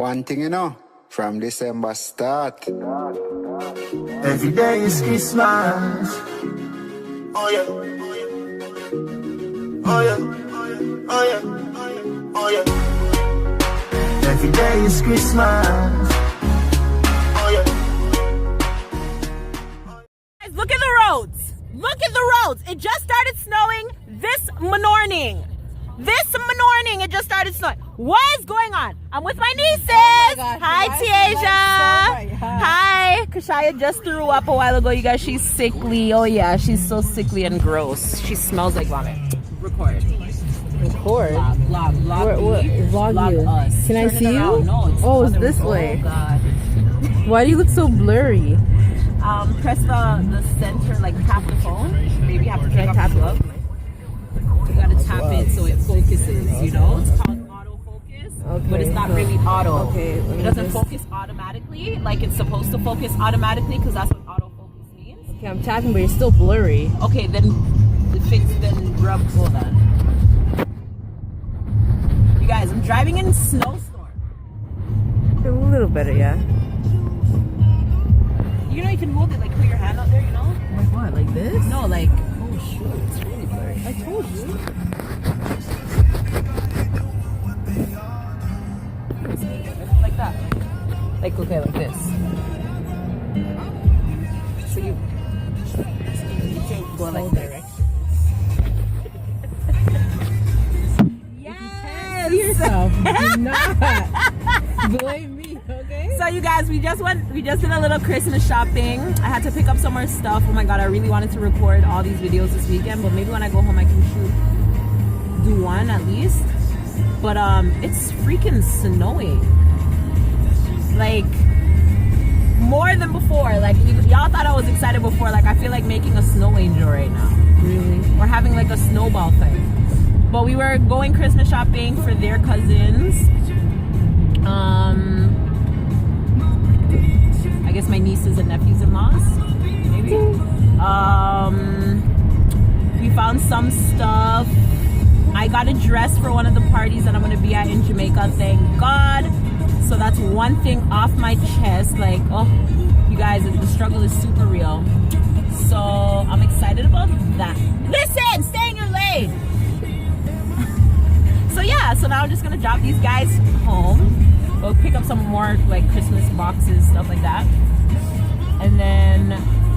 One thing you know, from December start. Every day is Christmas. Oh yeah. Oh yeah. Oh yeah. Oh yeah. Every day is Christmas. Oh yeah. Guys, look at the roads. Look at the roads. It just started snowing this morning. It just started snowing. What is going on? I'm with my nieces. Oh my gosh, hi, Tiaja. Hi. Kashaya just threw up a while ago. You guys, she's sickly. Oh, yeah. She's so sickly and gross. She smells like vomit. Record. Vlog you. Us. Can I Turn it see you? around. No, It's this way. Oh, God. Why do you look so blurry? Press the center, like tap the phone. Maybe you have to pick up the glove. You gotta tap it so it focuses, you know? It's called autofocus, but it's not really auto. Okay, it doesn't focus automatically, like it's supposed to focus automatically, because that's what autofocus means. Okay, I'm tapping, but you're still blurry. Okay, then rub, hold on. You guys, I'm driving in a snowstorm. A little better, yeah. You know you can hold it, like put your hand out there, you know? Like what, like this? No, like, Oh shoot, it's really blurry. I told you. like that. Like, okay, like this. So you go like direction. Yes! See yourself. Do not blame me, okay? So you guys, we just did a little Christmas shopping. I had to pick up some more stuff. Oh my god, I really wanted to record all these videos this weekend, but maybe when I go home I can do one at least. But it's freaking snowing. Like more than before. Like y'all thought I was excited before. Like I feel like making a snow angel right now. Really? We're having like a snowball thing. But we were going Christmas shopping for their cousins. I guess my nieces and nephews-in-laws, maybe. We found some stuff. I got a dress for one of the parties that I'm gonna be at in Jamaica, thank God. So that's one thing off my chest. Like, oh, you guys, the struggle is super real. So I'm excited about that. Listen, stay in your lane. So yeah, so now I'm just gonna drop these guys home. We'll pick up some more like Christmas boxes, stuff like that. And then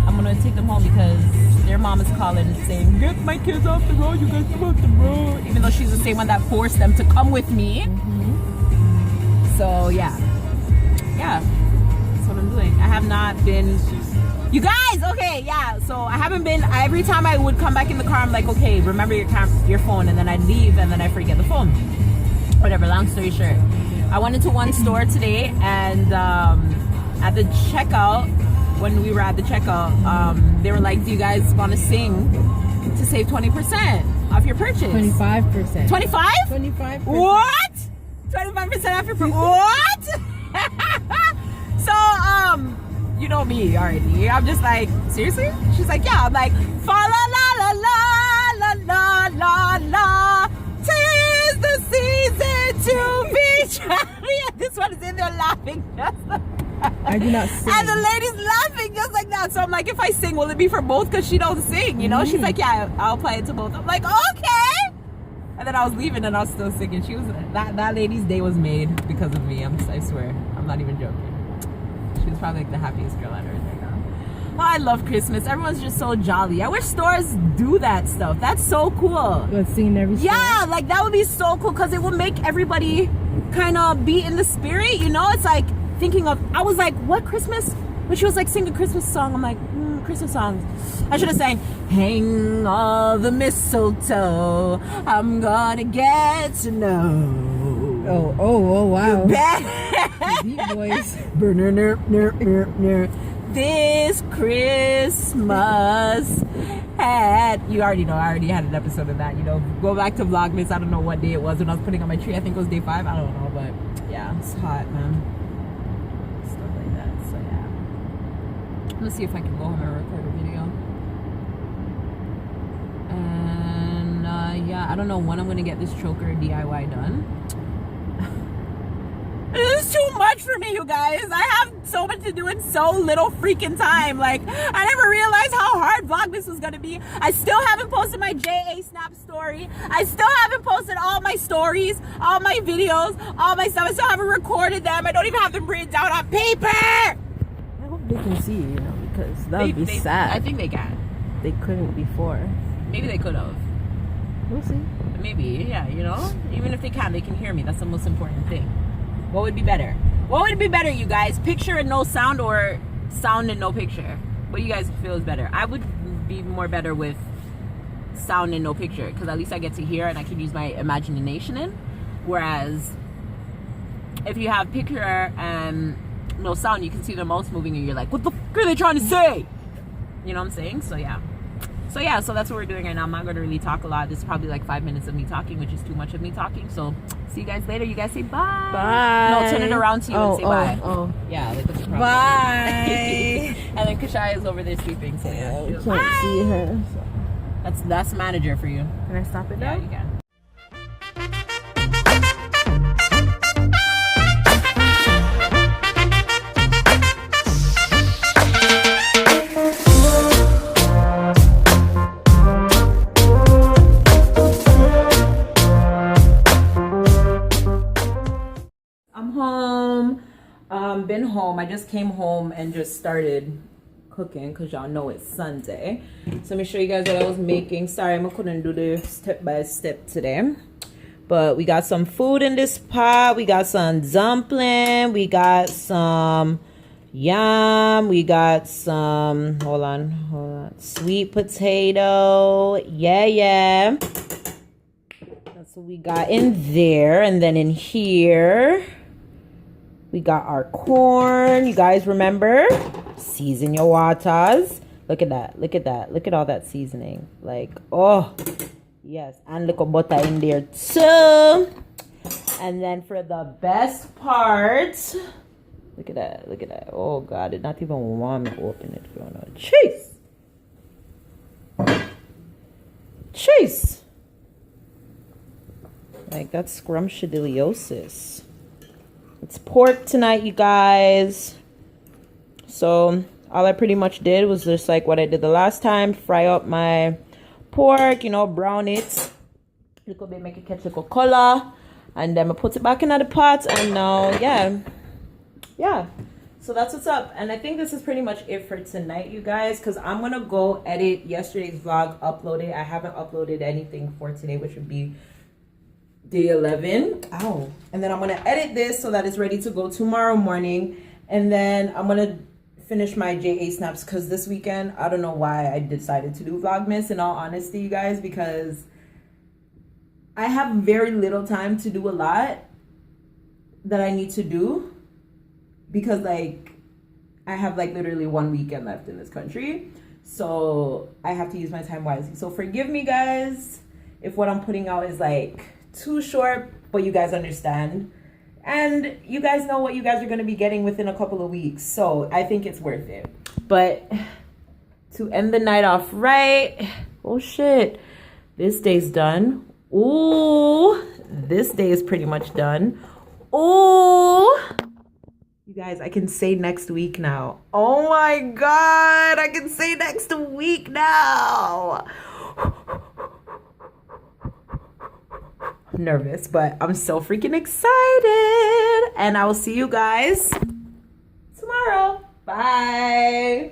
I'm gonna take them home because their mom is calling and saying, get my kids off the road, you guys come off the road. Even though she's the same one that forced them to come with me. Mm-hmm. So yeah, that's what I'm doing. I have not been, you guys, okay, yeah. So I haven't been, every time I would come back in the car, I'm like, okay, remember your phone, and then I'd leave and then I forget the phone. Whatever, long story short. I went into one store today and at the checkout, when we were at the checkout, they were like, do you guys want to sing to save 20% off your purchase? 25%. 25? 25%. What? 25% off your purchase? What? So, you know me already. I'm just like, seriously? She's like, yeah. I'm like, fa la la la la la la la. 'Tis the season to be jolly. And this one is in there laughing just like that. I do not sing. And the lady's laughing just like that. So I'm like, if I sing, will it be for both? Because she don't sing, you know? She's like, yeah, I'll play it to both. I'm like, okay. And then I was leaving and I was still singing. She was that lady's day was made because of me. I swear. I'm not even joking. She was probably like the happiest girl I've ever seen. Oh, I love Christmas. Everyone's just so jolly. I wish stores do that stuff. That's so cool. Let's sing in every store. Yeah, like that would be so cool because it would make everybody kind of be in the spirit, you know? It's like thinking of, I was like, what Christmas? When she was like, sing a Christmas song, I'm like, Christmas songs. I should have sang, hang all the mistletoe, I'm gonna get to know. Oh, wow. Deep voice. This Christmas had, you already know, I already had an episode of that, you know. Go back to Vlogmas. I don't know what day it was when I was putting on my tree. I think it was day 5. I don't know, but yeah, it's hot, man. Stuff like that. So yeah, let's see if I can go home and record a video. And yeah, I don't know when I'm gonna get this choker DIY done. It's too much. much for me, you guys. I have so much to do in so little freaking time. Like, I never realized how hard Vlogmas was gonna be. I still haven't posted my JA Snap story. I still haven't posted all my stories, all my videos, all my stuff. I still haven't recorded them. I don't even have them written down on paper. I hope they can see, because that would be sad. I think they can. They couldn't before. Maybe they could have. We'll see. Maybe, yeah, even if they can hear me. That's the most important thing. What would be better? What would be better, you guys? Picture and no sound, or sound and no picture? What do you guys feel is better? I would be more better with sound and no picture, because at least I get to hear and I can use my imagination in. Whereas if you have picture and no sound, you can see their mouths moving and you're like, what the fuck are they trying to say? You know what I'm saying? So yeah, so that's what we're doing right now. I'm not going to really talk a lot. This is probably like 5 minutes of me talking, which is too much of me talking. So see you guys later. You guys say bye. Bye. No, turn it around to you and say bye. Oh. Yeah, like what's your problem? Bye. And then Kashaya is over there sleeping. So yeah, You can't see her. that's manager for you. Can I stop it now? Yeah, you can. Been home. I just came home and just started cooking because y'all know it's Sunday. So let me show you guys what I was making. Sorry, I couldn't do the step by step today, but we got some food in this pot. We got some dumpling, we got some yam, we got some hold on, sweet potato. Yeah, that's what we got in there. And then in here we got our corn. You guys remember? Season your waters. Look at that. Look at that. Look at all that seasoning. Like, oh, yes. And little butter in there too. And then for the best part, look at that. Look at that. Oh, God. It not even want me to open it. Cheese. Like, that's scrumptious. It's pork tonight, you guys. So all I pretty much did was just like what I did the last time. Fry up my pork, brown it. Little bit, make it catch little color. And then I put it back in the pot. And now, yeah. So that's what's up. And I think this is pretty much it for tonight, you guys. Because I'm going to go edit yesterday's vlog, upload it. I haven't uploaded anything for today, which would be day 11. Ow. And then I'm going to edit this so that it's ready to go tomorrow morning. And then I'm going to finish my JA snaps, because this weekend, I don't know why I decided to do Vlogmas, in all honesty, you guys, because I have very little time to do a lot that I need to do, because like I have like literally 1 weekend left in this country. So I have to use my time wisely. So forgive me, guys, if what I'm putting out is like too short, but you guys understand. And you guys know what you guys are going to be getting within a couple of weeks. So I think it's worth it. But to end the night off right. Oh, shit. This day's done. Ooh. This day is pretty much done. Ooh. You guys, I can say next week now. Oh, my God. I can say next week now. Nervous, but I'm so freaking excited, and I will see you guys tomorrow. Bye.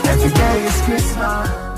Every day is Christmas.